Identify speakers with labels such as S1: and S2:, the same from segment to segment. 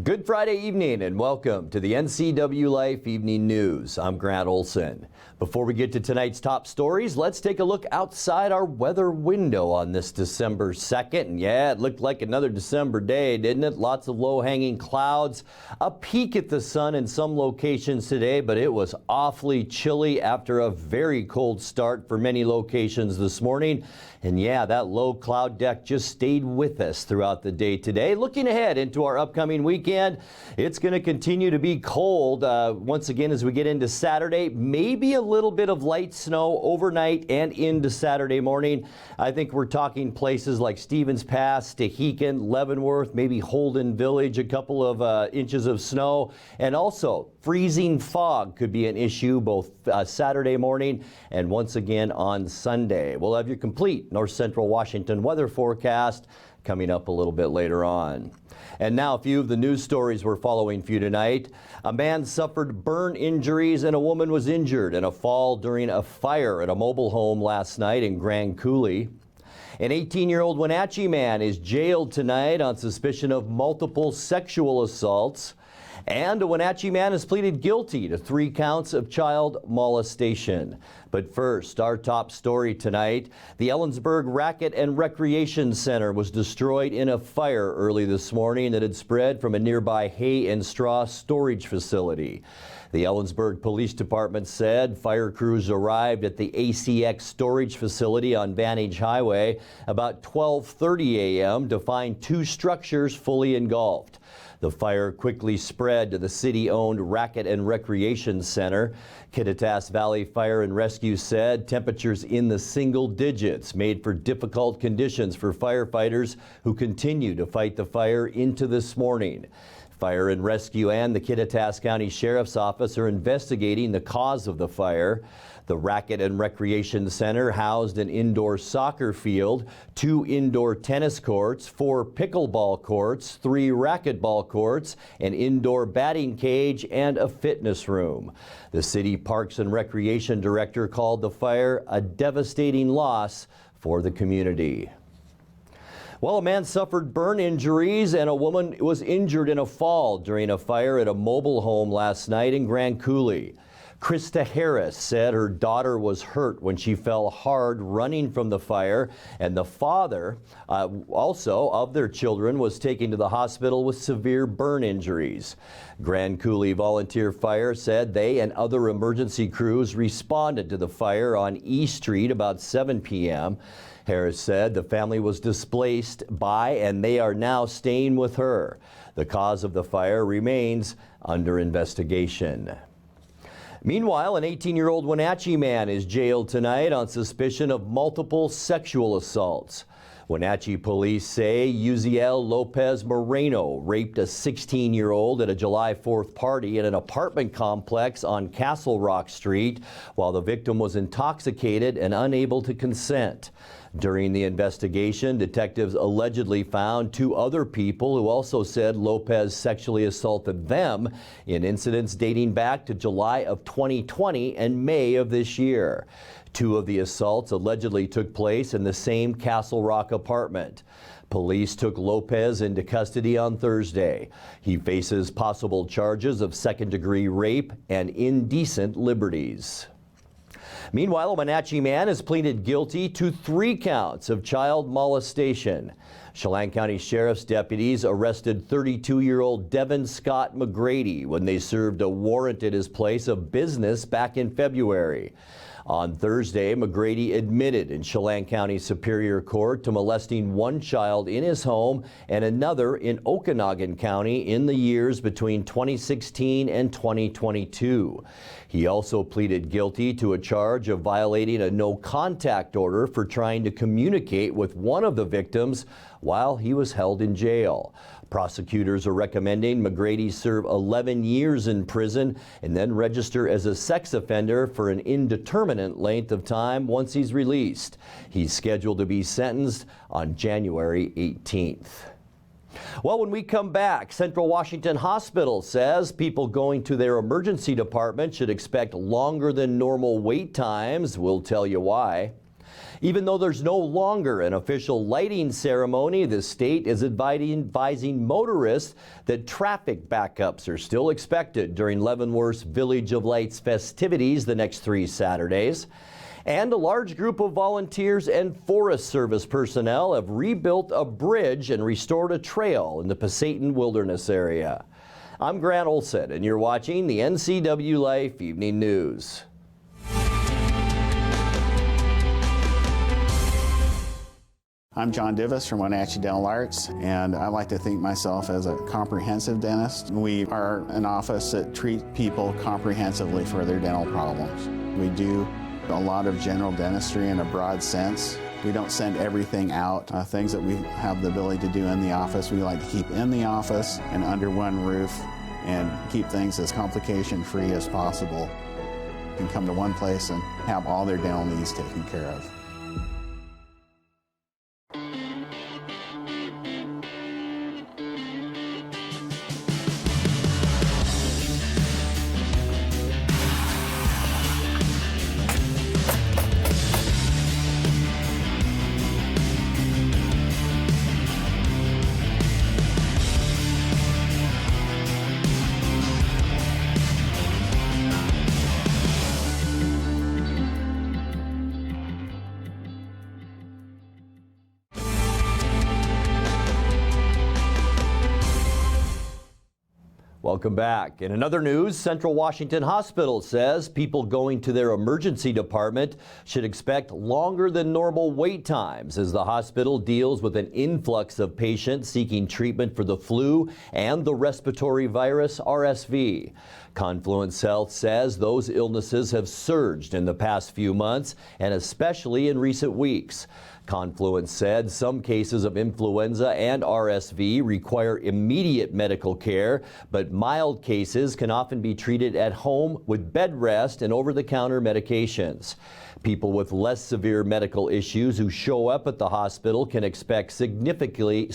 S1: Good Friday evening and welcome to the NCWLIFE Evening News. I'm Grant Olson. Before we get to tonight's top stories, let's take a look outside our weather window on this December 2nd. And yeah, it looked like another December day, didn't it? Lots of low-hanging clouds, a peek at the sun in some locations today, but it was awfully chilly after a very cold start for many locations this morning. And yeah, that low cloud deck just stayed with us throughout the day today. Looking ahead into our upcoming weekend, it's going to continue to be cold once again as we get into Saturday. Maybe a little bit of light snow overnight and into Saturday morning. I think we're talking places like Stevens Pass, Stehekin, Leavenworth, maybe Holden Village, a couple of inches of snow. And also freezing fog could be an issue both Saturday morning and once again on Sunday. We'll have your complete North Central Washington weather forecast coming up a little bit later on. And now a few of the news stories we're following for you tonight. A man suffered burn injuries and a woman was injured in a fall during a fire at a mobile home last night in Grand Coulee. An 18-year-old Wenatchee man is jailed tonight on suspicion of multiple sexual assaults. And a Wenatchee man has pleaded guilty to 3 counts of child molestation. But first, our top story tonight. The Ellensburg Racket and Recreation Center was destroyed in a fire early this morning that had spread from a nearby hay and straw storage facility. The Ellensburg Police Department said fire crews arrived at the ACX storage facility on Vantage Highway about 12:30 a.m. to find 2 structures fully engulfed. The fire quickly spread to the city-owned Racket and Recreation Center. Kittitas Valley Fire and Rescue said temperatures in the single digits made for difficult conditions for firefighters who continue to fight the fire into this morning. Fire and Rescue and the Kittitas County Sheriff's Office are investigating the cause of the fire. The Racket and Recreation Center housed an indoor soccer field, 2 indoor tennis courts, 4 pickleball courts, 3 racquetball courts, an indoor batting cage, and a fitness room. The City Parks and Recreation Director called the fire a devastating loss for the community. Well, a man suffered burn injuries and a woman was injured in a fall during a fire at a mobile home last night in Grand Coulee. Krista Harris said her daughter was hurt when she fell hard running from the fire, and the father also of their children was taken to the hospital with severe burn injuries. Grand Coulee Volunteer Fire said they and other emergency crews responded to the fire on E Street about 7 p.m. Harris said the family was displaced by and they are now staying with her. The cause of the fire remains under investigation. Meanwhile, an 18-year-old Wenatchee man is jailed tonight on suspicion of multiple sexual assaults. Wenatchee police say Uziel Lopez Moreno raped a 16-year-old at a July 4th party at an apartment complex on Castle Rock Street while the victim was intoxicated and unable to consent. During the investigation, detectives allegedly found 2 other people who also said Lopez sexually assaulted them in incidents dating back to July of 2020 and May of this year. 2 of the assaults allegedly took place in the same Castle Rock apartment. Police took Lopez into custody on Thursday. He faces possible charges of second-degree rape and indecent liberties. Meanwhile, a Wenatchee man has pleaded guilty to 3 counts of child molestation. Chelan County Sheriff's deputies arrested 32-year-old Devin Scott McGrady when they served a warrant at his place of business back in February. On Thursday, McGrady admitted in Chelan County Superior Court to molesting 1 child in his home and another in Okanogan County in the years between 2016 and 2022. He also pleaded guilty to a charge of violating a no-contact order for trying to communicate with one of the victims while he was held in jail. Prosecutors are recommending McGrady serve 11 years in prison and then register as a sex offender for an indeterminate length of time once he's released. He's scheduled to be sentenced on January 18th. Well, when we come back, Central Washington Hospital says people going to their emergency department should expect longer than normal wait times. We'll tell you why. Even though there's no longer an official lighting ceremony, the state is advising motorists that traffic backups are still expected during Leavenworth's Village of Lights festivities the next 3 Saturdays. And a large group of volunteers and Forest Service personnel have rebuilt a bridge and restored a trail in the Pasayten Wilderness area. I'm Grant Olson, and you're watching the NCWLIFE Evening News.
S2: I'm John Divis from Wenatchee Dental Arts, and I like to think myself as a comprehensive dentist. We are an office that treats people comprehensively for their dental problems. We do a lot of general dentistry in a broad sense. We don't send everything out. Things that we have the ability to do in the office, we like to keep in the office and under one roof and keep things as complication-free as possible. You can come to one place and have all their dental needs taken care of.
S1: Welcome back. In another news, Central Washington Hospital says people going to their emergency department should expect longer than normal wait times as the hospital deals with an influx of patients seeking treatment for the flu and the respiratory virus RSV. Confluence Health says those illnesses have surged in the past few months and especially in recent weeks. Confluence said some cases of influenza and RSV require immediate medical care, but mild cases can often be treated at home with bed rest and over-the-counter medications. People with less severe medical issues who show up at the hospital can expect significantly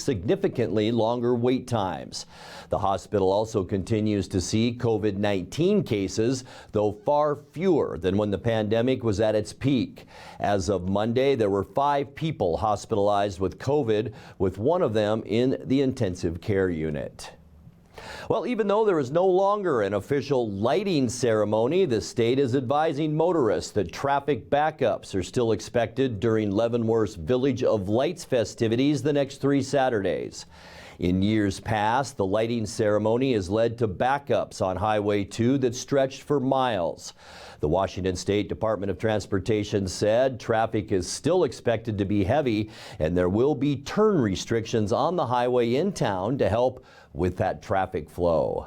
S1: longer wait times. The hospital also continues to see COVID-19 cases, though far fewer than when the pandemic was at its peak. As of Monday, there were 5 people hospitalized with COVID, with one of them in the intensive care unit. Well, even though there is no longer an official lighting ceremony, the state is advising motorists that traffic backups are still expected during Leavenworth's Village of Lights festivities the next 3 Saturdays. In years past, the lighting ceremony has led to backups on Highway 2 that stretched for miles. The Washington State Department of Transportation said traffic is still expected to be heavy and there will be turn restrictions on the highway in town to help with that traffic flow.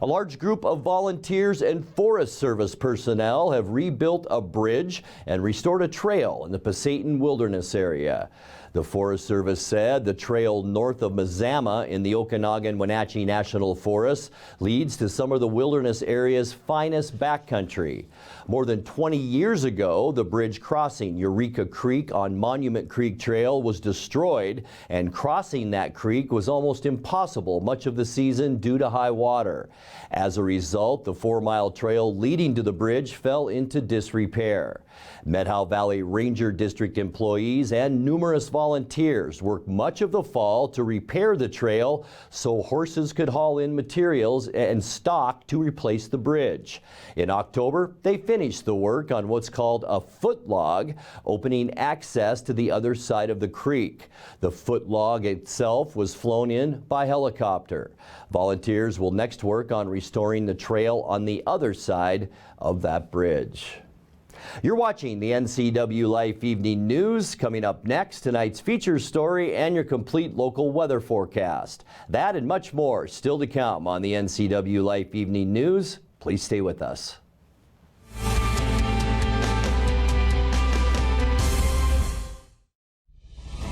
S1: A large group of volunteers and Forest Service personnel have rebuilt a bridge and restored a trail in the Pasayten Wilderness area. The Forest Service said the trail north of Mazama in the Okanagan-Wenatchee National Forest leads to some of the wilderness area's finest backcountry. More than 20 years ago, the bridge crossing Eureka Creek on Monument Creek Trail was destroyed, and crossing that creek was almost impossible much of the season due to high water. As a result, the 4-mile trail leading to the bridge fell into disrepair. Methow Valley Ranger District employees and numerous volunteers worked much of the fall to repair the trail so horses could haul in materials and stock to replace the bridge. In October, they finished the work on what's called a foot log, opening access to the other side of the creek. The foot log itself was flown in by helicopter. Volunteers will next work on restoring the trail on the other side of that bridge. You're watching the NCWLIFE Evening News. Coming up next, tonight's feature story and your complete local weather forecast. That and much more still to come on the NCWLIFE Evening News. Please stay with us.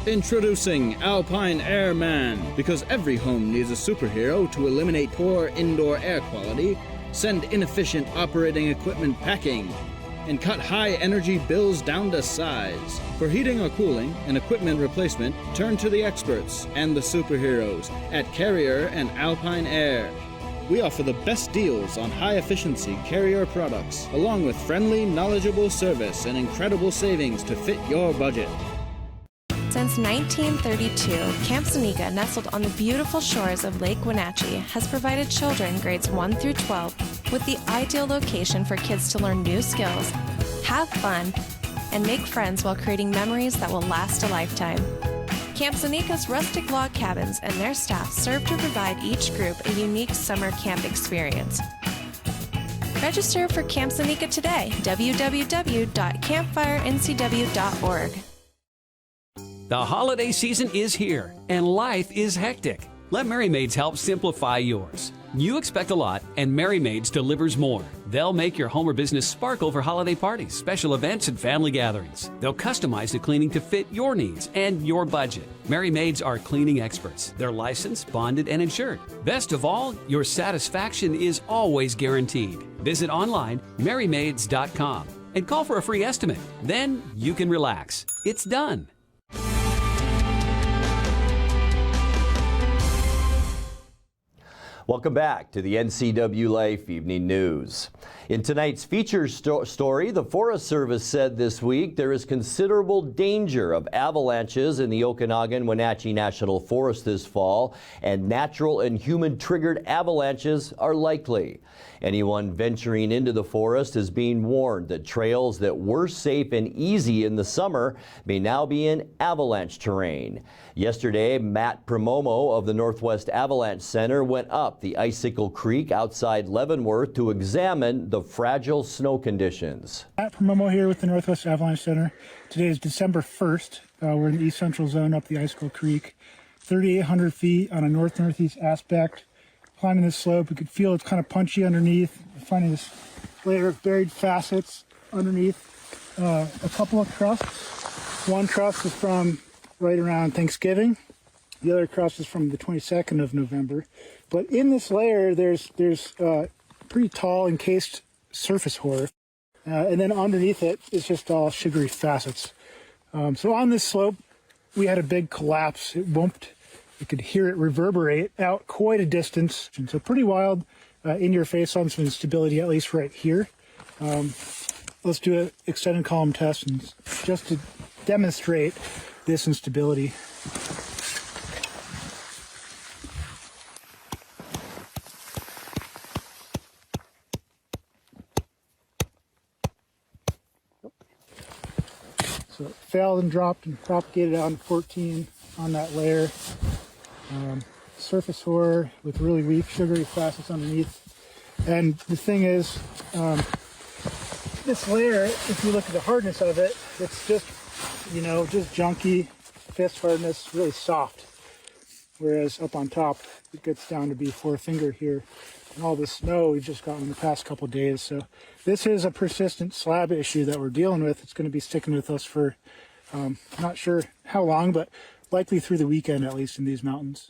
S3: Introducing Alpine Airman. Because every home needs a superhero to eliminate poor indoor air quality, send inefficient operating equipment packing, and cut high energy bills down to size. For heating or cooling and equipment replacement, turn to the experts and the superheroes at Carrier and Alpine Air. We offer the best deals on high-efficiency Carrier products, along with friendly, knowledgeable service and incredible savings to fit your budget.
S4: Since 1932, Camp Seneca, nestled on the beautiful shores of Lake Wenatchee, has provided children grades 1 through 12 with the ideal location for kids to learn new skills, have fun, and make friends while creating memories that will last a lifetime. Camp Seneca's rustic log cabins and their staff serve to provide each group a unique summer camp experience. Register for Camp Seneca today, www.campfirencw.org.
S5: The holiday season is here, and life is hectic. Let Merry Maids help simplify yours. You expect a lot, and Merry Maids delivers more. They'll make your home or business sparkle for holiday parties, special events, and family gatherings. They'll customize the cleaning to fit your needs and your budget. Merry Maids are cleaning experts. They're licensed, bonded, and insured. Best of all, your satisfaction is always guaranteed. Visit online, merrymaids.com, and call for a free estimate. Then you can relax. It's done.
S1: Welcome back to the NCWLIFE Evening News. In tonight's feature story, the Forest Service said this week there is considerable danger of avalanches in the Okanagan-Wenatchee National Forest this fall, and natural and human-triggered avalanches are likely. Anyone venturing into the forest is being warned that trails that were safe and easy in the summer may now be in avalanche terrain. Yesterday, Matt Primomo of the Northwest Avalanche Center went up the Icicle Creek outside Leavenworth to examine the fragile snow conditions.
S6: Matt Primomo here with the Northwest Avalanche Center. Today is December 1st. We're in the East Central Zone up the Icicle Creek. 3,800 feet on a north-northeast aspect. Climbing this slope, you could feel it's kind of punchy underneath. Finding this layer of buried facets underneath. A couple of crusts. One crust is from right around Thanksgiving. The other crust is from the 22nd of November. But in this layer, there's pretty tall encased surface hoar. And then underneath it is just all sugary facets. So on this slope, we had a big collapse. It whooped. You could hear it reverberate out quite a distance. And so pretty wild, in your face on some instability, at least right here. Let's do an extended column test and just to demonstrate this instability. So it fell and dropped and propagated out in 14 on that layer. Surface hoar with really weak sugary facets underneath. And the thing is, this layer, if you look at the hardness of it, it's just, just junky, fist hardness, really soft. Whereas up on top, it gets down to be 4-finger here. And all the snow we've just gotten in the past couple of days. So this is a persistent slab issue that we're dealing with. It's going to be sticking with us for, not sure how long, but likely through the weekend, at least in these mountains.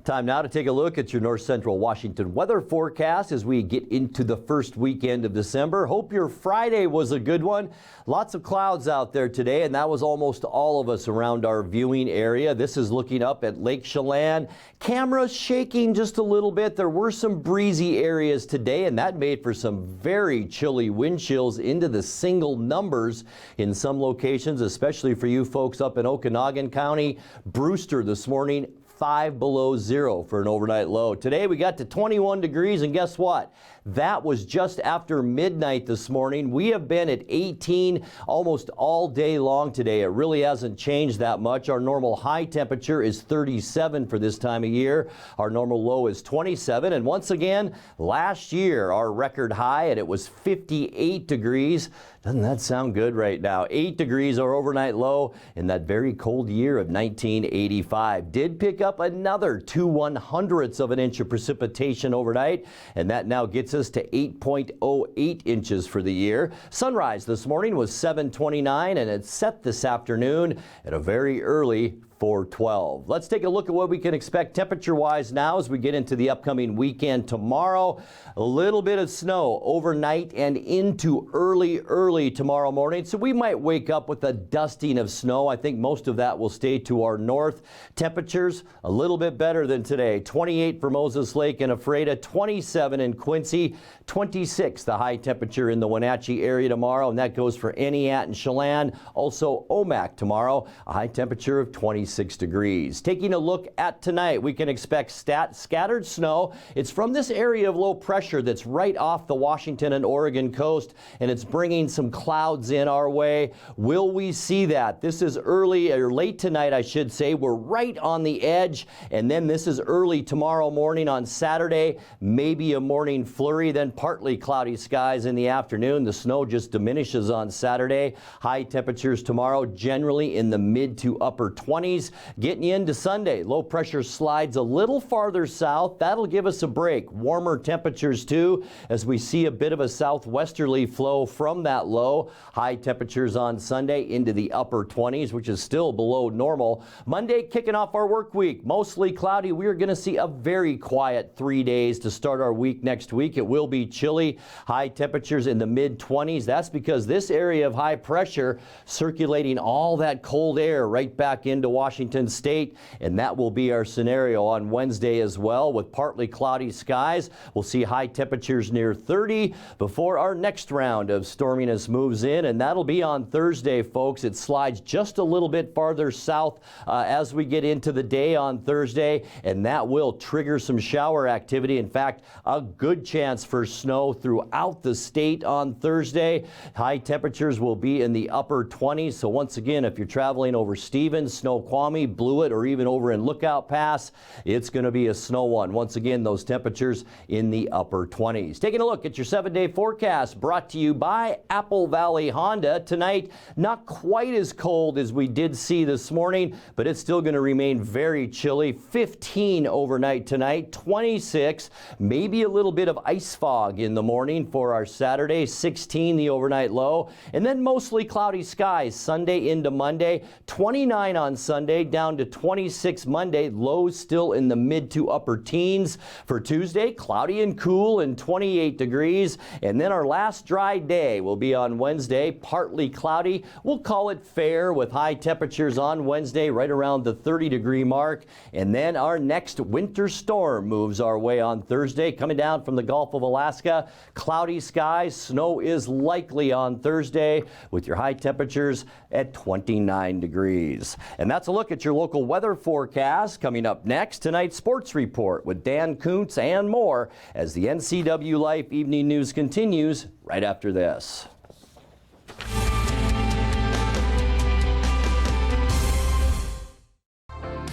S1: Time now to take a look at your North Central Washington weather forecast as we get into the first weekend of December. Hope your Friday was a good one. Lots of clouds out there today, and that was almost all of us around our viewing area. This is looking up at Lake Chelan. Camera shaking just a little bit. There were some breezy areas today, and that made for some very chilly wind chills into the single numbers in some locations, especially for you folks up in Okanagan County. Brewster this morning, 5 below zero for an overnight low. Today we got to 21 degrees, and guess what? That was just after midnight this morning. We have been at 18 almost all day long today. It really hasn't changed that much. Our normal high temperature is 37 for this time of year. Our normal low is 27. And once again, last year, our record high, and it was 58 degrees. Doesn't that sound good right now? 8 degrees our overnight low in that very cold year of 1985. Did pick up another 2/100ths of an inch of precipitation overnight, and that now gets us to 8.08 inches for the year. Sunrise this morning was 7:29, and it set this afternoon at a very early for 12. Let's take a look at what we can expect temperature-wise now as we get into the upcoming weekend tomorrow. A little bit of snow overnight and into early tomorrow morning, so we might wake up with a dusting of snow. I think most of that will stay to our north. Temperatures a little bit better than today. 28 for Moses Lake and Ephrata, 27 in Quincy, 26 the high temperature in the Wenatchee area tomorrow, and that goes for Eniat and Chelan. Also Omak tomorrow, a high temperature of 26 degrees. Taking a look at tonight, we can expect scattered snow. It's from this area of low pressure that's right off the Washington and Oregon coast, and it's bringing some clouds in our way. Will we see that? This is early or late tonight, I should say. We're right on the edge, and then this is early tomorrow morning on Saturday. Maybe a morning flurry, then partly cloudy skies in the afternoon. The snow just diminishes on Saturday. High temperatures tomorrow generally in the mid to upper 20s. Getting into Sunday, low pressure slides a little farther south. That'll give us a break. Warmer temperatures too, as we see a bit of a southwesterly flow from that low. High temperatures on Sunday into the upper 20s, which is still below normal. Monday, kicking off our work week, mostly cloudy. We are going to see a very quiet 3 days to start our week next week. It will be chilly. High temperatures in the mid 20s. That's because this area of high pressure circulating all that cold air right back into Washington State, and that will be our scenario on Wednesday as well, with partly cloudy skies. We'll see high temperatures near 30 before our next round of storminess moves in, and that'll be on Thursday, folks. It slides just a little bit farther south as we get into the day on Thursday, and that will trigger some shower activity. In fact, a good chance for snow throughout the state on Thursday. High temperatures will be in the upper 20s, so once again, if you're traveling over Stevens, Snoqualmie, Blewett, or even over in Lookout Pass, it's going to be a snow one. Once again, those temperatures in the upper 20s. Taking a look at your 7-day forecast brought to you by Apple Valley Honda. Tonight, not quite as cold as we did see this morning, but it's still going to remain very chilly. 15 overnight tonight, 26, maybe a little bit of ice fog in the morning for our Saturday, 16 the overnight low, and then mostly cloudy skies Sunday into Monday, 29 on Sunday, down to 26 Monday, lows still in the mid to upper teens. For Tuesday, cloudy and cool and 28 degrees, and then our last dry day will be on Wednesday, partly cloudy. We'll call it fair with high temperatures on Wednesday right around the 30-degree mark, and then our next winter storm moves our way on Thursday, coming down from the Gulf of Alaska. Cloudy skies, snow is likely on Thursday with your high temperatures at 29 degrees. And that's a look at your local weather forecast. Coming up next, tonight's sports report with Dan Kuntz and more as the NCWLIFE Evening News continues right after this.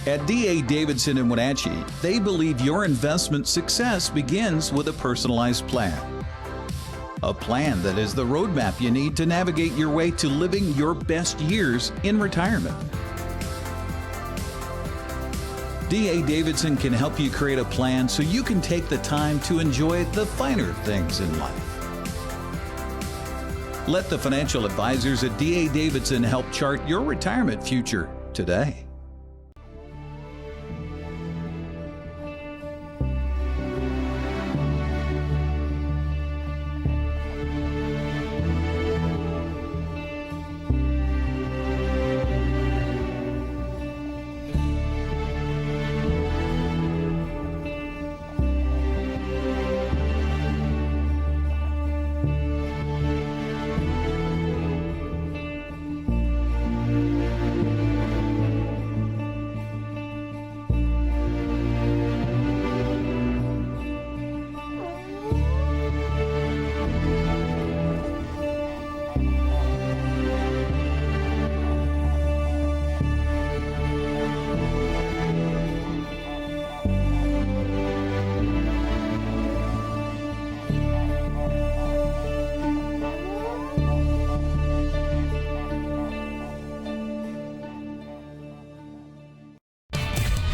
S7: At D.A. Davidson in Wenatchee, they believe your investment success begins with a personalized plan. A plan that is the roadmap you need to navigate your way to living your best years in retirement. D.A. Davidson can help you create a plan so you can take the time to enjoy the finer things in life. Let the financial advisors at D.A. Davidson help chart your retirement future today.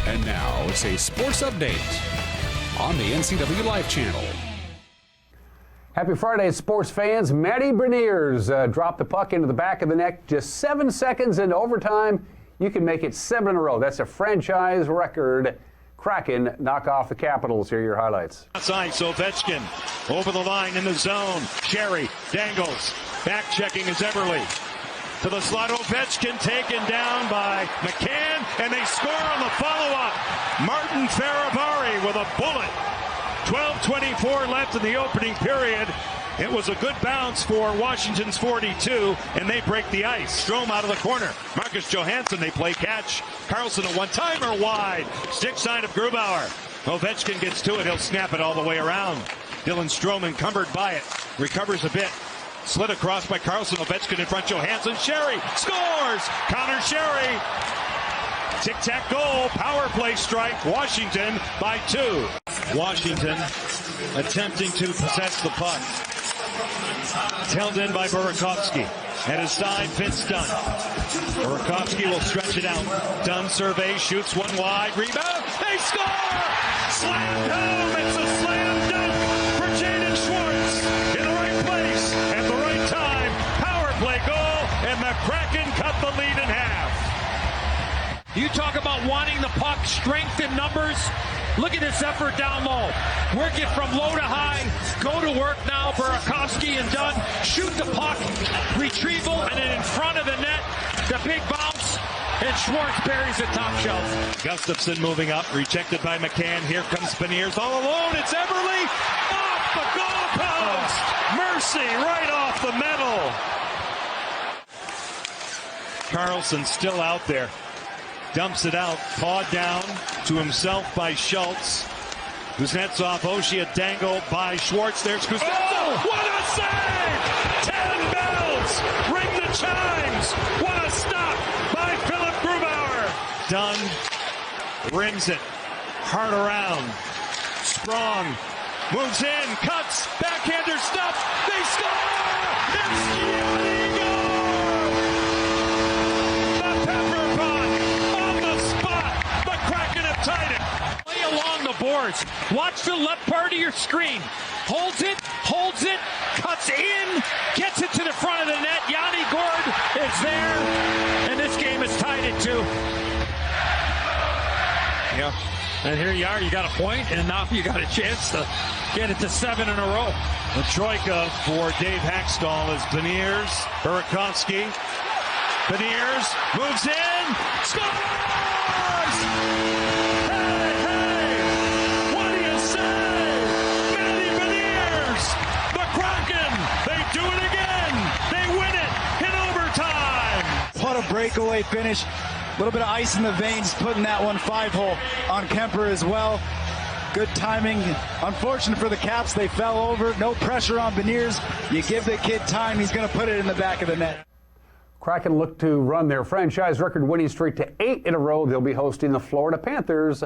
S8: And now it's a sports update on the NCWLIFE channel.
S9: Happy Friday, sports fans. Matty Beniers dropped the puck into the back of the net just 7 seconds into overtime. you can make it 7 in a row. That's a franchise record. Kraken knock off the Capitals. Here are your highlights.
S10: Outside, Ovechkin over the line in the zone. Sherry dangles. Back checking is Eberle. To the slot, Ovechkin taken down by McCann, and they score on the follow-up. Martin Faravari with a bullet. 12:24 left in the opening period. It was a good bounce for Washington's 42, and they break the ice. Strome out of the corner. Marcus Johansson, they play catch. Carlson, a one-timer wide. Stick side of Grubauer. Ovechkin gets to it. He'll snap it all the way around. Dylan Strome encumbered by it. Recovers a bit. Slid across by Carlson. Ovechkin in front. Johansson. Sherry scores. Connor Sherry. Tic-tac goal. Power play strike. Washington by 2. Washington attempting to possess the puck. Held in by Burakovsky. At his side, Vince Dunn. Burakovsky will stretch it out. Dunn surveys, shoots one wide. Rebound. They score! Slam home. It's a slam dunk for Jaden Schwartz. In the right place at the right time. Power play goal, and the Kraken cut the lead in half.
S11: You talk about wanting the puck, strength in numbers. Look at this effort down low. Work it from low to high. Go to work now. Burakovsky and Dunn shoot the puck. Retrieval, and then in front of the net, the big bounce. And Schwartz buries it top shelf.
S10: Gustafsson moving up, rejected by McCann. Here comes Beniers all alone. It's Eberle off the goal post. Mercy right off the metal. Carlson still out there. Dumps it out, pawed down to himself by Schultz. Kuznetsov, Oshia dangle by Schwartz. There's Kuznetsov. Oh! What a save! 10 bells! Ring the chimes! What a stop by Philip Grubauer! Dunn rings it. Hard around. Sprong moves in, cuts, backhander stuff. They score! It's Yanni Gourde! The Pepper Pot! Tied it.
S11: Play along the boards. Watch the left part of your screen. Holds it, cuts in, gets it to the front of the net. Yanni Gourde is there, and this game is tied at 2. Yeah, and here you are. You got a point, and now you got a chance to get it to 7 in a row.
S10: The troika for Dave Haxtell is Beniers, Burakovsky. Beniers moves in, scores! Do it again. They win it in overtime.
S12: What a breakaway finish. A little bit of ice in the veins, putting that one 5-hole on Kemper as well. Good timing. Unfortunate for the Caps, they fell over. No pressure on Beniers. You give the kid time, he's going to put it in the back of the net.
S9: Kraken look to run their franchise record winning streak to 8 in a row. They'll be hosting the Florida Panthers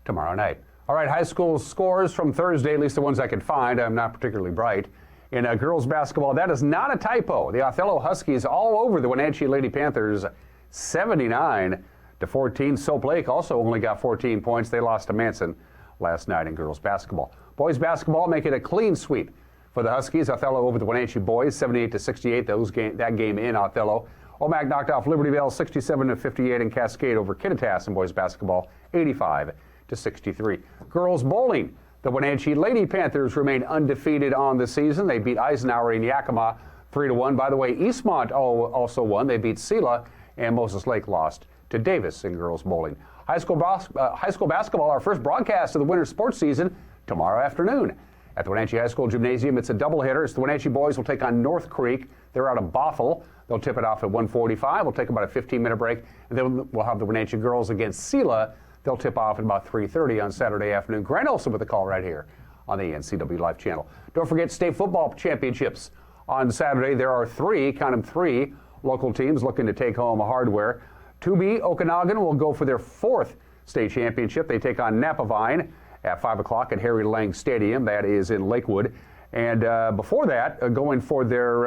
S9: tomorrow night. All right, high school scores from Thursday, at least the ones I can find. I'm not particularly bright. In girls basketball, that is not a typo. The Othello Huskies all over the Wenatchee Lady Panthers, 79-14. Soap Lake also only got 14 points. They lost to Manson last night in girls basketball. Boys basketball making a clean sweep for the Huskies. Othello over the Wenatchee boys, 78-68. That game in Othello. Omak knocked off Libertyville 67-58, and Cascade over Kittitas in boys basketball, 85-63. Girls bowling. The Wenatchee Lady Panthers remain undefeated on the season. They beat Eisenhower and Yakima 3-1. By the way, Eastmont also won. They beat Sela, and Moses Lake lost to Davis in girls bowling. High school basketball, our first broadcast of the winter sports season, tomorrow afternoon. At the Wenatchee High School Gymnasium, it's a doubleheader. The Wenatchee boys will take on North Creek. They're out of Bothell. They'll tip it off at 1:45. We'll take about a 15-minute break, and then we'll have the Wenatchee girls against Sela. They'll tip off at about 3:30 on Saturday afternoon. Grant Olson with the call right here on the NCWLIFE channel. Don't forget state football championships on Saturday. There are 3, count them 3, local teams looking to take home hardware. 2B Okanagan will go for their 4th state championship. They take on Napavine at 5 o'clock at Harry Lang Stadium. That is in Lakewood. And before that, going for their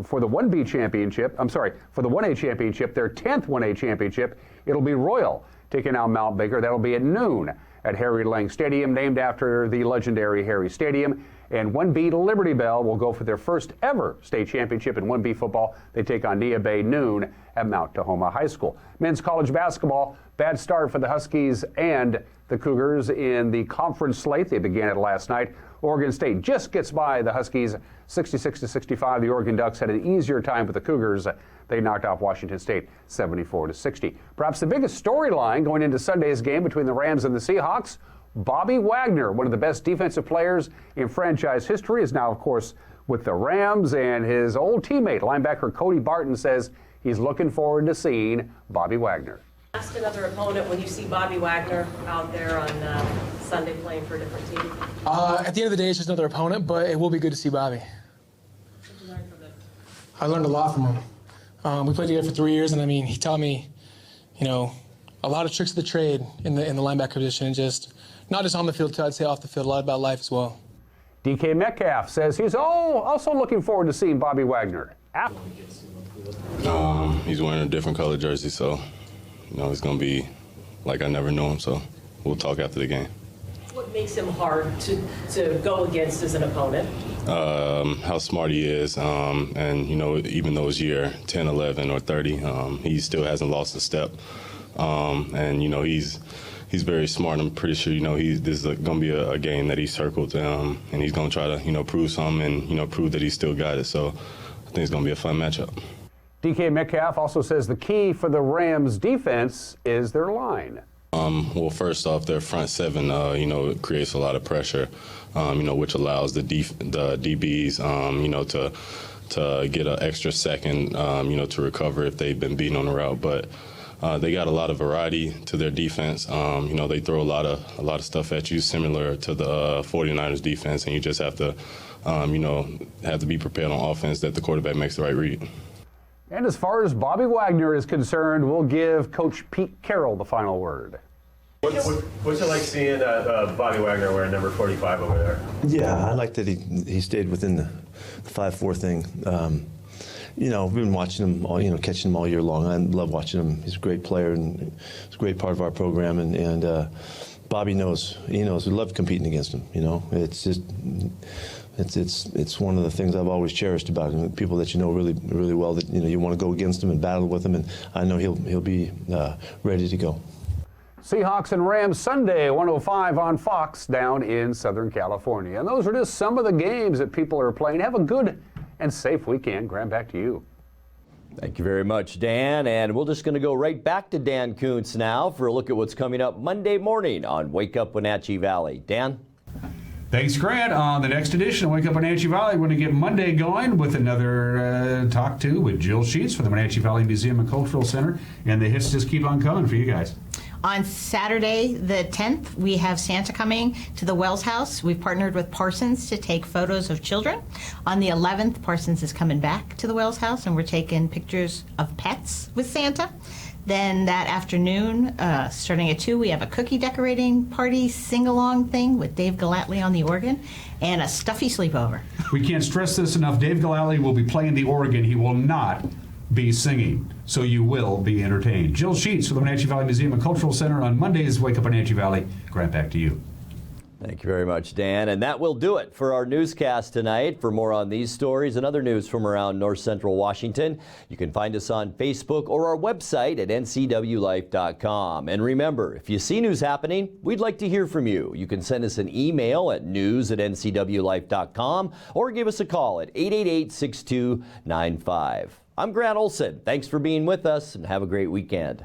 S9: for the 1B championship, for the 1A championship, their 10th 1A championship, it'll be Royal taking on Mount Baker. That'll be at noon at Harry Lang Stadium, named after the legendary Harry Stadium. And 1B Liberty Bell will go for their first ever state championship in 1B football. They take on Nia Bay noon at Mount Tahoma High School. Men's college basketball, bad start for the Huskies and the Cougars in the conference slate. They began it last night. Oregon State just gets by the Huskies 66-65. The Oregon Ducks had an easier time with the Cougars. They knocked off Washington State 74-60. Perhaps the biggest storyline going into Sunday's game between the Rams and the Seahawks, Bobby Wagner, one of the best defensive players in franchise history, is now, of course, with the Rams, and his old teammate, linebacker Cody Barton, says he's looking forward to seeing Bobby Wagner.
S13: Ask another opponent when you see Bobby Wagner out there on Sunday playing for a different team.
S14: At the end of the day, it's just another opponent, but it will be good to see Bobby.
S13: What did you learn from him?
S14: I learned a lot from him. We played together for 3 years, and I mean, he taught me, a lot of tricks of the trade in the linebacker position, just not just on the field, I'd say off the field, a lot about life as well.
S9: DK Metcalf says he's also looking forward to seeing Bobby Wagner.
S15: He's wearing a different color jersey, so it's going to be like I never knew him, so we'll talk after the game.
S13: What makes him hard to go against as an opponent?
S15: How smart he is, and even though it's year 10, 11, or 30, he still hasn't lost a step, and he's very smart. I'm pretty sure this is going to be a game that he circled, and he's going to try to prove something and prove that he's still got it. So I think it's going to be a fun matchup.
S9: DK Metcalf also says the key for the Rams defense is their line.
S15: Well, first off, their front seven, it creates a lot of pressure, which allows the DBs, to get an extra second, to recover if they've been beaten on the route. But they got a lot of variety to their defense. They throw a lot of stuff at you, similar to the 49ers defense, and you just have to, have to be prepared on offense that the quarterback makes the right read.
S9: And as far as Bobby Wagner is concerned, we'll give Coach Pete Carroll the final word.
S16: What's it like seeing Bobby Wagner wearing number 45 over there?
S17: Yeah, I like that he stayed within the 5-4 thing. We've been watching him, catching him all year long. I love watching him. He's a great player, and he's a great part of our program. And Bobby knows. He knows. We love competing against him. It's just. It's one of the things I've always cherished about him. People that really, really well, that you want to go against him and battle with him, and I know he'll be ready to go.
S9: Seahawks and Rams Sunday, 105 on Fox down in Southern California. And those are just some of the games that people are playing. Have a good and safe weekend. Graham, back to you.
S1: Thank you very much, Dan. And we're just going to go right back to Dan Kuntz now for a look at what's coming up Monday morning on Wake Up Wenatchee Valley. Dan?
S8: Thanks, Grant. On the next edition of Wake Up Wenatchee Valley, we're going to get Monday going with another talk to with Jill Sheets for the Wenatchee Valley Museum and Cultural Center. And the hits just keep on coming for you guys.
S18: On Saturday, the 10th, we have Santa coming to the Wells House. We've partnered with Parsons to take photos of children. On the 11th, Parsons is coming back to the Wells House, and we're taking pictures of pets with Santa. Then that afternoon, starting at 2, we have a cookie decorating party sing-along thing with Dave Gallatley on the organ and a stuffy sleepover.
S8: We can't stress this enough. Dave Gallatley will be playing the organ. He will not be singing, so you will be entertained. Jill Sheets for the Wenatchee Valley Museum and Cultural Center on Mondays. Wake Up Wenatchee Valley. Grant, back to you.
S1: Thank you very much, Dan. And that will do it for our newscast tonight. For more on these stories and other news from around North Central Washington, you can find us on Facebook or our website at NCWLIFE.com. And remember, if you see news happening, we'd like to hear from you. You can send us an email at news@NCWLIFE.com or give us a call at 888-6295. I'm Grant Olson. Thanks for being with us, and have a great weekend.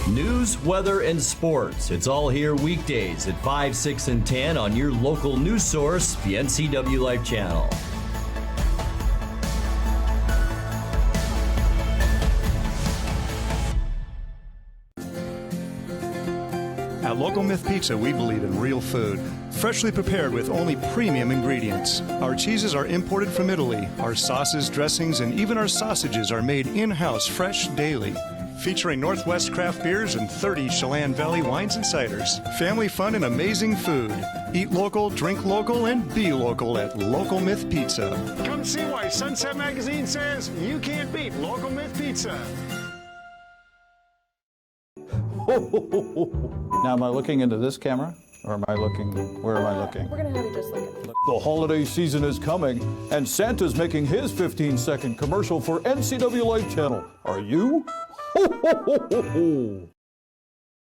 S1: News, weather, and sports. It's all here weekdays at 5, 6, and 10 on your local news source, the NCW Life channel.
S19: At Local Myth Pizza, we believe in real food, freshly prepared with only premium ingredients. Our cheeses are imported from Italy. Our sauces, dressings, and even our sausages are made in-house fresh daily. featuring Northwest craft beers and 30 Chelan Valley wines and ciders. Family fun and amazing food. Eat local, drink local, and be local at Local Myth Pizza.
S20: Come see why Sunset Magazine says you can't beat Local Myth Pizza.
S21: Now, am I looking into this camera? Or am I looking, where am I looking?
S22: We're going to have you just look at
S21: The holiday season is coming, and Santa's making his 15-second commercial for NCWLIFE channel. Are you? Ho, ho, ho, ho, ho.